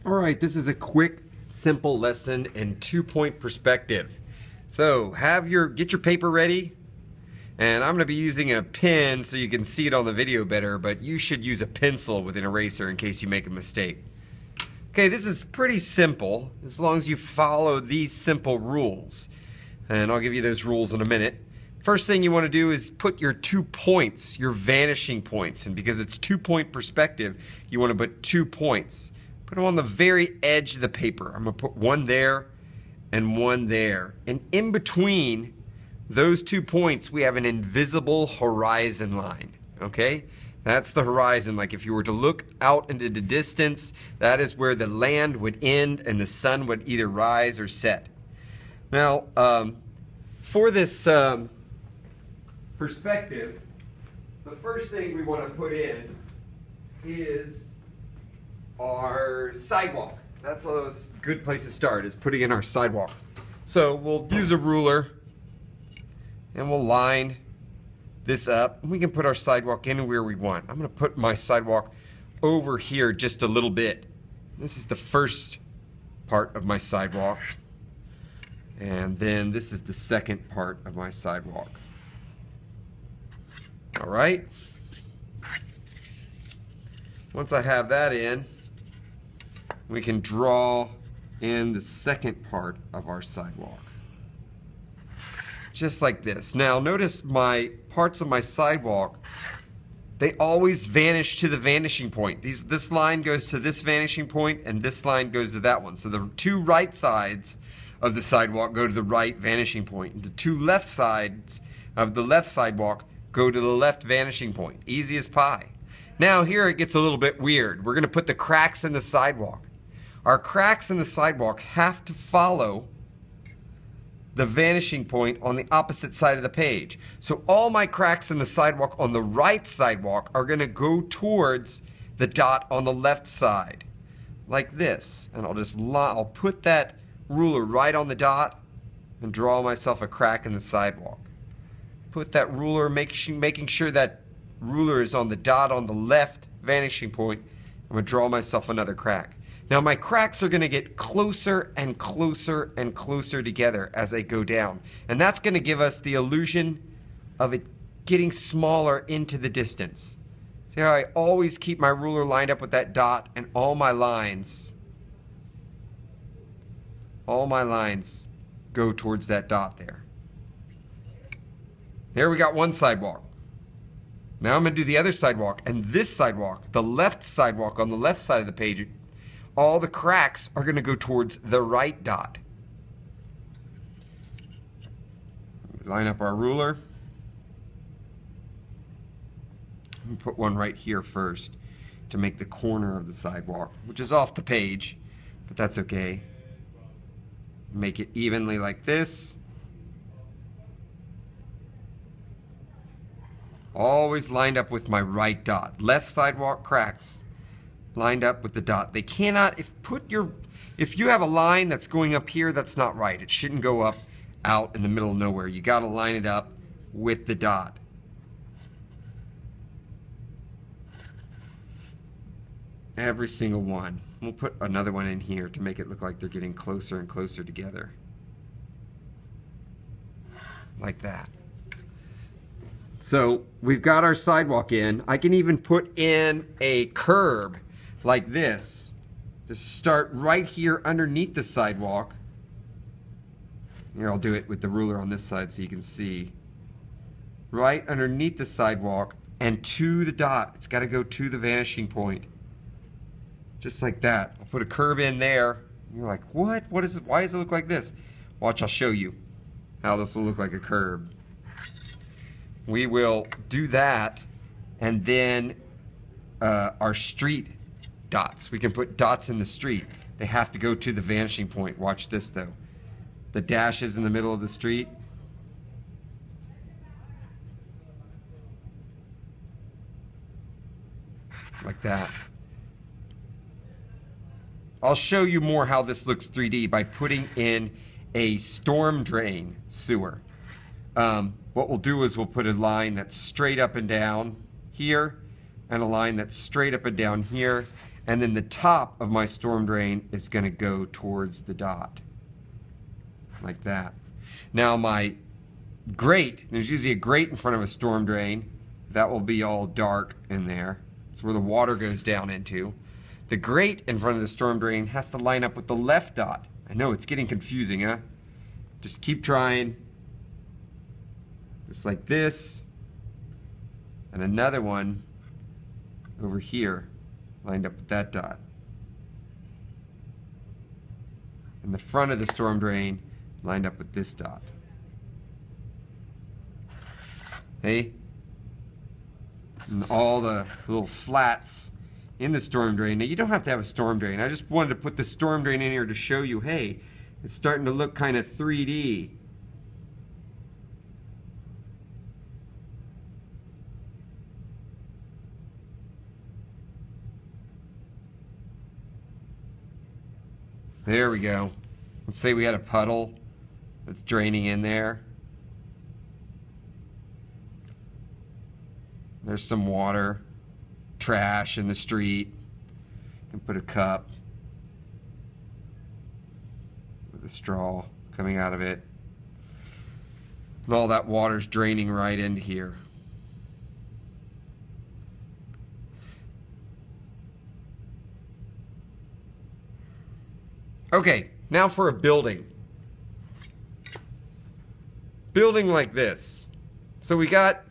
All right, this is a quick, simple lesson in two-point perspective. So get your paper ready, and I'm going to be using a pen so you can see it on the video better, but you should use a pencil with an eraser in case you make a mistake. Okay, this is pretty simple as long as you follow these simple rules, and I'll give you those rules in a minute. First thing you want to do is put your 2 points, your vanishing points, and because it's two-point perspective, you want to put 2 points. Put them on the very edge of the paper. I'm going to put one there and one there. And in between those 2 points, we have an invisible horizon line. Okay? That's the horizon. Like if you were to look out into the distance, that is where the land would end and the sun would either rise or set. Now, for this perspective, the first thing we want to put in is our sidewalk. That's a good place to start, is putting in our sidewalk. So we'll use a ruler and we'll line this up. We can put our sidewalk anywhere we want. I'm going to put my sidewalk over here just a little bit. This is the first part of my sidewalk. And then this is the second part of my sidewalk. All right. Once I have that in, we can draw in the second part of our sidewalk. Just like this. Now notice my parts of my sidewalk, they always vanish to the vanishing point. This line goes to this vanishing point and this line goes to that one. So the 2 right sides of the sidewalk go to the right vanishing point. The 2 left sides of the left sidewalk go to the left vanishing point. Easy as pie. Now here it gets a little bit weird. We're going to put the cracks in the sidewalk. Our cracks in the sidewalk have to follow the vanishing point on the opposite side of the page. So all my cracks in the sidewalk on the right sidewalk are going to go towards the dot on the left side, like this. And I'll put that ruler right on the dot and draw myself a crack in the sidewalk. Put that ruler, making sure that ruler is on the dot on the left vanishing point. I'm going to draw myself another crack. Now my cracks are going to get closer and closer and closer together as I go down. And that's going to give us the illusion of it getting smaller into the distance. See how I always keep my ruler lined up with that dot, and all my lines go towards that dot there. Here we got one sidewalk. Now I'm going to do the other sidewalk, and this sidewalk, the left sidewalk on the left side of the page, all the cracks are going to go towards the right dot. Line up our ruler. Put one right here first to make the corner of the sidewalk, which is off the page, but that's okay. Make it evenly like this. Always lined up with my right dot. Left sidewalk cracks lined up with the dot. They cannot, if you have a line that's going up here, that's not right. It shouldn't go up out in the middle of nowhere. You got to line it up with the dot. Every single one. We'll put another one in here to make it look like they're getting closer and closer together. Like that. So we've got our sidewalk in. I can even put in a curb like this. Just start right here underneath the sidewalk. Here, I'll do it with the ruler on this side so you can see. Right underneath the sidewalk and to the dot. It's got to go to the vanishing point. Just like that. I'll put a curb in there. You're like, what? What is it? Why does it look like this? Watch, I'll show you how this will look like a curb. We will do that, and then our street dots. We can put dots in the street. They have to go to the vanishing point. Watch this though. The dashes in the middle of the street. Like that. I'll show you more how this looks 3D by putting in a storm drain sewer. What we'll do is we'll put a line that's straight up and down here, and a line that's straight up and down here, And then the top of my storm drain is going to go towards the dot. Like that. Now my grate, there's usually a grate in front of a storm drain. That will be all dark in there. It's where the water goes down into. The grate in front of the storm drain has to line up with the left dot. I know, it's getting confusing, huh? Just keep trying. Just like this. And another one over here, lined up with that dot. And the front of the storm drain lined up with this dot. Hey? And all the little slats in the storm drain. Now you don't have to have a storm drain. I just wanted to put the storm drain in here to show you, hey, it's starting to look kind of 3D. There we go. Let's say we had a puddle that's draining in there. There's some water, trash in the street. You can put a cup with a straw coming out of it. And all that water's draining right into here. Okay, now for a building. Building like this. So we got,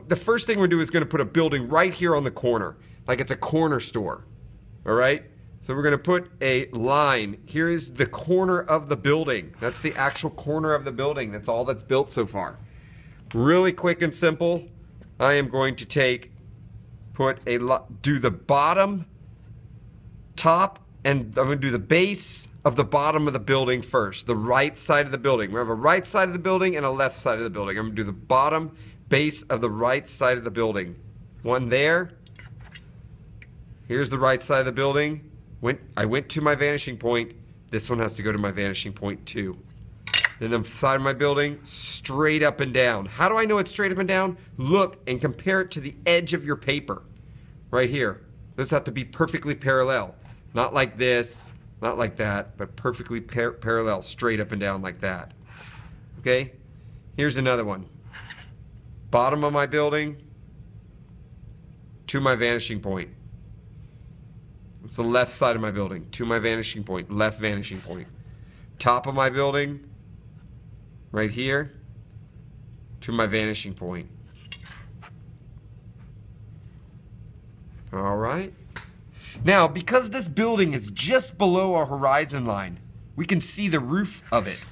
the first thing we're doing is going to put a building right here on the corner, like it's a corner store. All right? So we're going to put a line. Here is the corner of the building. That's the actual corner of the building. That's all that's built so far. Really quick and simple. I am going to do the bottom, top, and I'm going to do the base of the bottom of the building first. The right side of the building. We have a right side of the building and a left side of the building. I'm going to do the bottom base of the right side of the building. One there. Here's the right side of the building. I went to my vanishing point. This one has to go to my vanishing point too. Then the side of my building, straight up and down. How do I know it's straight up and down? Look and compare it to the edge of your paper. Right here. Those have to be perfectly parallel. Not like this, not like that, but perfectly parallel, straight up and down like that. Okay? Here's another one. Bottom of my building to my vanishing point. It's the left side of my building to my vanishing point, left vanishing point. Top of my building, right here, to my vanishing point. All right. Now, because this building is just below our horizon line, we can see the roof of it.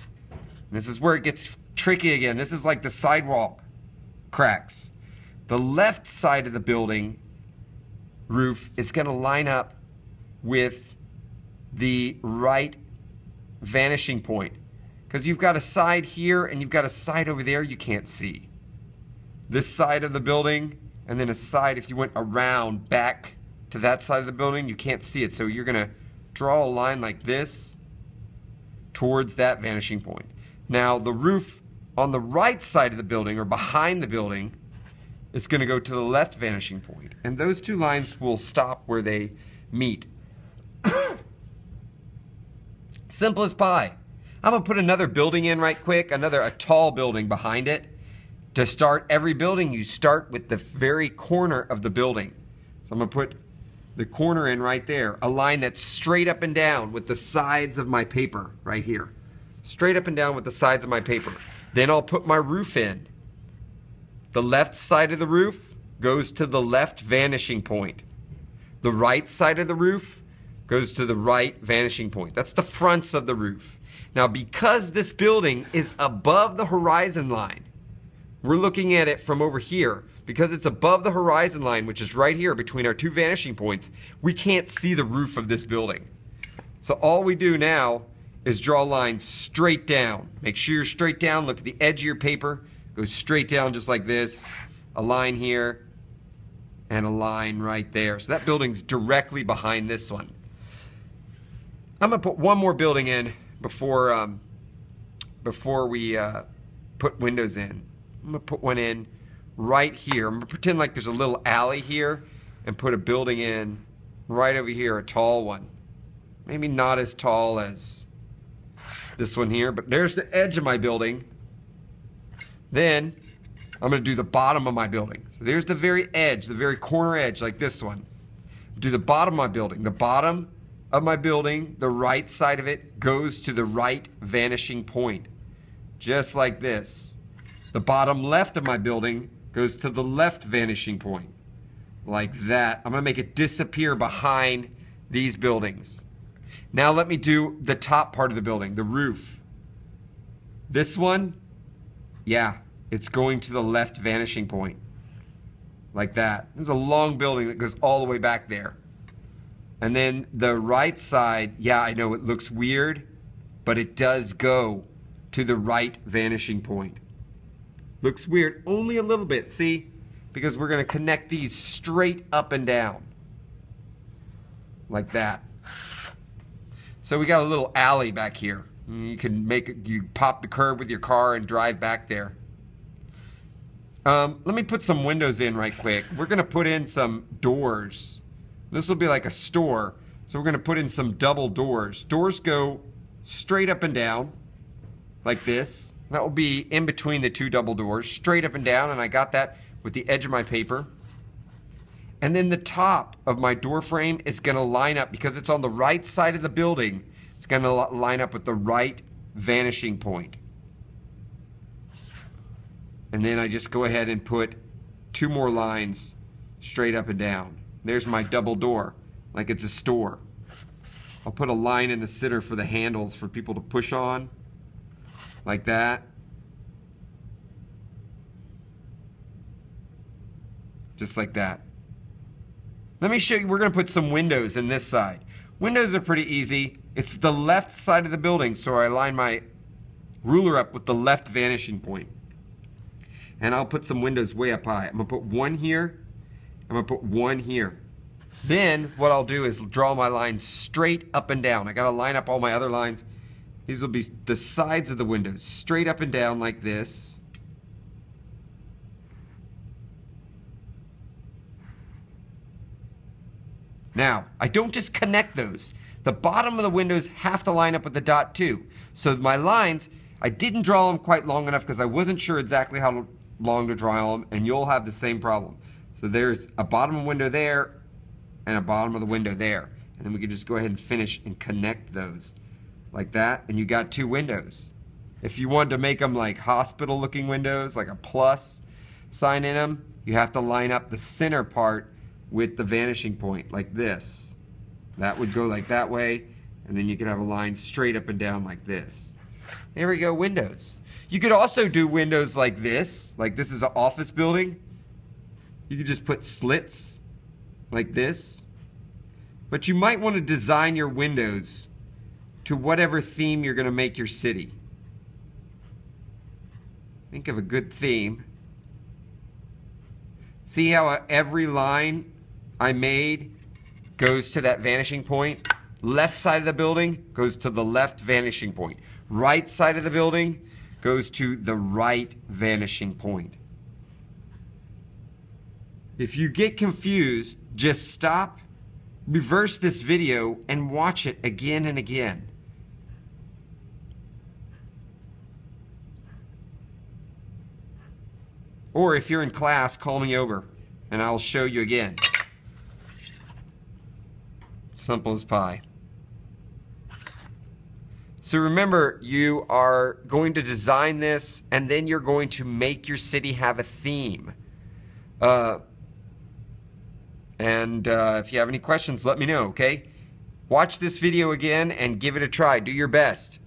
This is where it gets tricky again. This is like the sidewalk cracks. The left side of the building roof is going to line up with the right vanishing point. Because you've got a side here and you've got a side over there you can't see. This side of the building and then a side, if you went around back to that side of the building, you can't see it. So you're going to draw a line like this towards that vanishing point. Now the roof on the right side of the building or behind the building is going to go to the left vanishing point. And those two lines will stop where they meet. Simple as pie. I'm going to put another building in right quick, a tall building behind it. To start every building, you start with the very corner of the building. So I'm going to put the corner in right there, a line that's straight up and down with the sides of my paper right here. Straight up and down with the sides of my paper. Then I'll put my roof in. The left side of the roof goes to the left vanishing point. The right side of the roof goes to the right vanishing point. That's the fronts of the roof. Now, because this building is above the horizon line, we're looking at it from over here. Because it's above the horizon line, which is right here between our two vanishing points, we can't see the roof of this building. So all we do now is draw a line straight down. Make sure you're straight down. Look at the edge of your paper. Go straight down just like this. A line here and a line right there. So that building's directly behind this one. I'm going to put one more building in before we put windows in. I'm going to put one in right here. I'm going to pretend like there's a little alley here and put a building in right over here, a tall one. Maybe not as tall as this one here, but there's the edge of my building. Then I'm going to do the bottom of my building. So there's the very edge, the very corner edge, like this one. Do the bottom of my building. The bottom of my building, the right side of it, goes to the right vanishing point. Just like this. The bottom left of my building goes to the left vanishing point. Like that. I'm going to make it disappear behind these buildings. Now let me do the top part of the building, the roof. This one, yeah, it's going to the left vanishing point. Like that. There's a long building that goes all the way back there. And then the right side, yeah, I know it looks weird, but it does go to the right vanishing point. Looks weird, only a little bit, see? Because we're going to connect these straight up and down. Like that. So we got a little alley back here. You can make it, you pop the curb with your car and drive back there. Let me put some windows in right quick. We're going to put in some doors. This will be like a store. So we're going to put in some double doors. Doors go straight up and down like this. That will be in between the two double doors, straight up and down, and I got that with the edge of my paper. And then the top of my door frame is going to line up, because it's on the right side of the building, it's going to line up with the right vanishing point. And then I just go ahead and put 2 more lines straight up and down. There's my double door, like it's a store. I'll put a line in the center for the handles for people to push on, like that. Just like that. Let me show you, we're going to put some windows in this side. Windows are pretty easy. It's the left side of the building, so I line my ruler up with the left vanishing point. And I'll put some windows way up high. I'm going to put one here. I'm going to put one here. Then what I'll do is draw my lines straight up and down. I got to line up all my other lines. These will be the sides of the windows, straight up and down like this. Now, I don't just connect those. The bottom of the windows have to line up with the dot too. So my lines, I didn't draw them quite long enough because I wasn't sure exactly how long to draw them, and you'll have the same problem. So there's a bottom window there and a bottom of the window there. And then we can just go ahead and finish and connect those like that, and you got 2 windows. If you wanted to make them like hospital looking windows, like a plus sign in them, you have to line up the center part with the vanishing point like this. That would go like that way, and then you could have a line straight up and down like this. There we go, windows. You could also do windows like this is an office building. You could just put slits like this. But you might want to design your windows to whatever theme you're going to make your city. Think of a good theme. See how every line I made goes to that vanishing point? Left side of the building goes to the left vanishing point. Right side of the building goes to the right vanishing point. If you get confused, just stop, reverse this video, and watch it again and again. Or if you're in class, call me over and I'll show you again. Simple as pie. So remember, you are going to design this, and then you're going to make your city have a theme. If you have any questions, let me know, okay? Watch this video again and give it a try. Do your best.